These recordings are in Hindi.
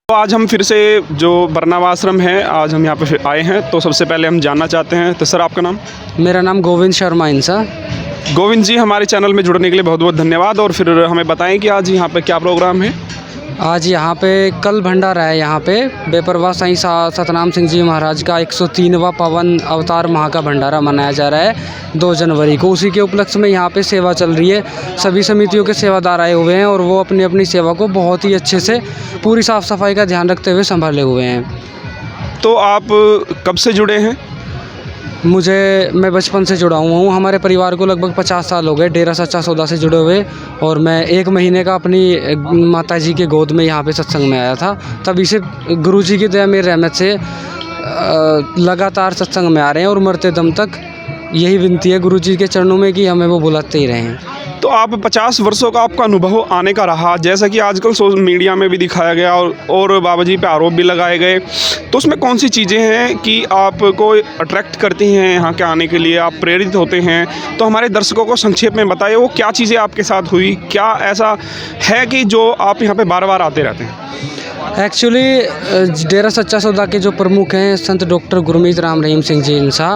तो आज हम फिर से जो बरनावा आश्रम है, आज हम यहाँ पे आए हैं। तो सबसे पहले हम जानना चाहते हैं, तो सर आपका नाम? मेरा नाम गोविंद शर्मा इंसा। गोविंद जी, हमारे चैनल में जुड़ने के लिए बहुत बहुत धन्यवाद। और फिर हमें बताएं कि आज यहाँ पे क्या प्रोग्राम है। आज यहाँ पे कल भंडारा है। यहाँ पे बेपरवाह साईं सतनाम सिंह जी महाराज का 103वां पावन अवतार माह का भंडारा मनाया जा रहा है 2 जनवरी को। उसी के उपलक्ष्य में यहाँ पे सेवा चल रही है। सभी समितियों के सेवादार आए हुए हैं और वो अपनी अपनी सेवा को बहुत ही अच्छे से पूरी साफ़ सफाई का ध्यान रखते हुए संभाले हुए हैं। तो आप कब से जुड़े हैं? मैं बचपन से जुड़ा हुआ हूँ। हमारे परिवार को लगभग 50 साल हो गए डेरा सच्चा सौदा से जुड़े हुए। और मैं 1 महीने का अपनी माताजी के गोद में यहाँ पे सत्संग में आया था। तभी से गुरुजी की दया मेरी रहमत से लगातार सत्संग में आ रहे हैं और मरते दम तक यही विनती है गुरुजी के चरणों में कि हमें वो बुलाते ही रहें। तो आप 50 वर्षों का आपका अनुभव आने का रहा, जैसा कि आजकल सोशल मीडिया में भी दिखाया गया और बाबा जी पे आरोप भी लगाए गए। तो उसमें कौन सी चीज़ें हैं कि आपको अट्रैक्ट करती हैं यहाँ के आने के लिए, आप प्रेरित होते हैं? तो हमारे दर्शकों को संक्षेप में बताइए, वो क्या चीज़ें आपके साथ हुई, क्या ऐसा है कि जो आप यहाँ पे बार बार आते रहते हैं? एक्चुअली डेरा सच्चा सौदा के जो प्रमुख हैं संत डॉक्टर गुरमीत राम रहीम सिंह जी इंसा,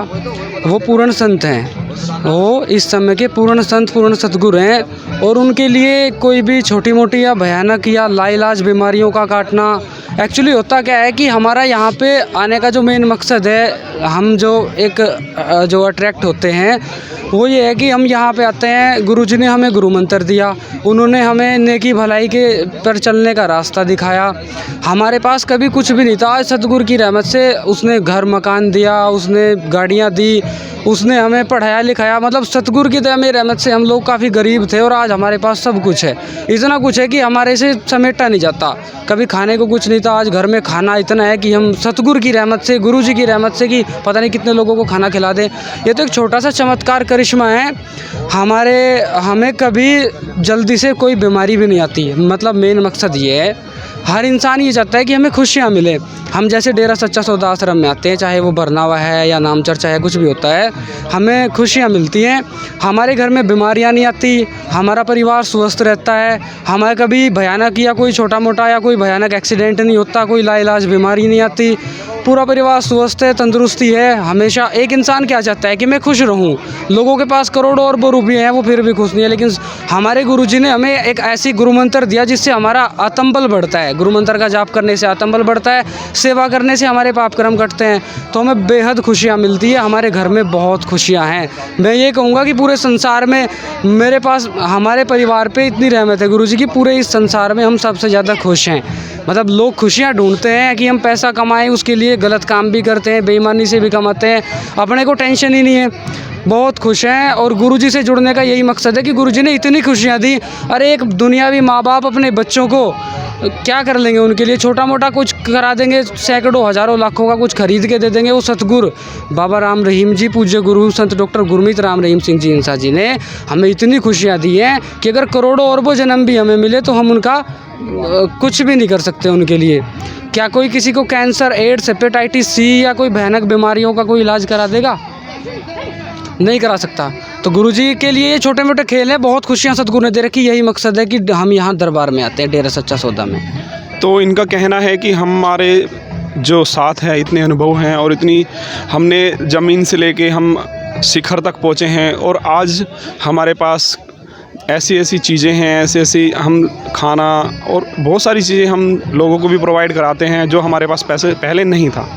वो पूर्ण संत हैं। वो इस समय के पूर्ण संत, पूर्ण सतगुरु हैं। और उनके लिए कोई भी छोटी मोटी या भयानक या लाइलाज बीमारियों का काटना, एक्चुअली होता क्या है कि हमारा यहाँ पे आने का जो मेन मकसद है, हम जो अट्रैक्ट होते हैं वो ये है कि हम यहाँ पे आते हैं। गुरुजी ने हमें गुरु मंत्र दिया, उन्होंने हमें नेकी भलाई के पर चलने का रास्ता दिखाया। हमारे पास कभी कुछ भी नहीं था, आज सतगुरु की रहमत से उसने घर मकान दिया, उसने गाड़ियाँ दी, उसने हमें पढ़ाया लिखाया। मतलब सतगुरु की दया में रहमत से हम लोग काफ़ी गरीब थे और आज हमारे पास सब कुछ है। इतना कुछ है कि हमारे से समेटा नहीं जाता। कभी खाने को कुछ नहीं था, आज घर में खाना इतना है कि हम सतगुरु की रहमत से, गुरुजी की रहमत से कि पता नहीं कितने लोगों को खाना खिला दें। ये तो एक छोटा सा चमत्कार करिश्मा है। हमें कभी जल्दी से कोई बीमारी भी नहीं आती। मतलब मेन मकसद ये है, हर इंसान ये चाहता है कि हमें खुशियाँ मिले। हम जैसे डेरा सच्चा सौदा आश्रम में आते हैं, चाहे वो बरनावा है या नामचर, चाहे कुछ भी होता है, हमें खुशियाँ मिलती हैं। हमारे घर में बीमारियाँ नहीं आती, हमारा परिवार स्वस्थ रहता है, हमें कभी भयानक या कोई छोटा मोटा या कोई भयानक एक्सीडेंट नहीं होता, कोई लाइलाज बीमारी नहीं आती। पूरा परिवार स्वस्थ है, तंदुरुस्ती है। हमेशा एक इंसान क्या चाहता है कि मैं खुश रहूं। लोगों के पास करोड़ों और रुपये हैं, वो फिर भी खुश नहीं है। लेकिन हमारे गुरुजी ने हमें एक ऐसी गुरु मंत्र दिया जिससे हमारा आत्मबल बढ़ता है। गुरु मंत्र का जाप करने से आत्मबल बढ़ता है, सेवा करने से हमारे पाप कर्म कटते हैं। तो हमें बेहद खुशियाँ मिलती है। हमारे घर में बहुत खुशियाँ हैं। मैं ये कहूँगा कि पूरे संसार में मेरे पास, हमारे परिवार पर इतनी रहमत है गुरुजी की, पूरे इस संसार में हम सबसे ज़्यादा खुश हैं। मतलब लोग खुशियाँ ढूंढते हैं कि हम पैसा कमाएं, उसके लिए गलत काम भी करते हैं, बेईमानी से भी कमाते हैं, अपने को टेंशन ही नहीं है, बहुत खुश हैं। और गुरुजी से जुड़ने का यही मकसद है कि गुरुजी ने इतनी खुशियाँ दी। अरे एक दुनियावी माँ बाप अपने बच्चों को क्या कर लेंगे, उनके लिए छोटा मोटा कुछ करा देंगे, सैकड़ों हज़ारों लाखों का कुछ खरीद के दे देंगे। वो सतगुरु बाबा राम रहीम जी, पूज्य गुरु संत डॉक्टर गुरमीत राम रहीम सिंह जी इंसा जी ने हमें इतनी खुशियाँ दी हैं कि अगर करोड़ों अरबों जन्म भी हमें मिले तो हम उनका कुछ भी नहीं कर सकते उनके लिए। क्या कोई किसी को कैंसर, एड्स, हेपेटाइटिस सी या कोई भयानक बीमारियों का कोई इलाज करा देगा? नहीं करा सकता। तो गुरुजी के लिए ये छोटे मोटे खेल हैं। बहुत खुशियाँ सतगुरु ने दे रखी। यही मकसद है कि हम यहाँ दरबार में आते हैं, डेरा सच्चा सौदा में। तो इनका कहना है कि हमारे जो साथ है, इतने अनुभव हैं और इतनी हमने ज़मीन से लेके हम शिखर तक पहुँचे हैं। और आज हमारे पास ऐसी ऐसी चीज़ें हैं, ऐसी हम खाना और बहुत सारी चीज़ें हम लोगों को भी प्रोवाइड कराते हैं जो हमारे पास पैसे पहले नहीं था।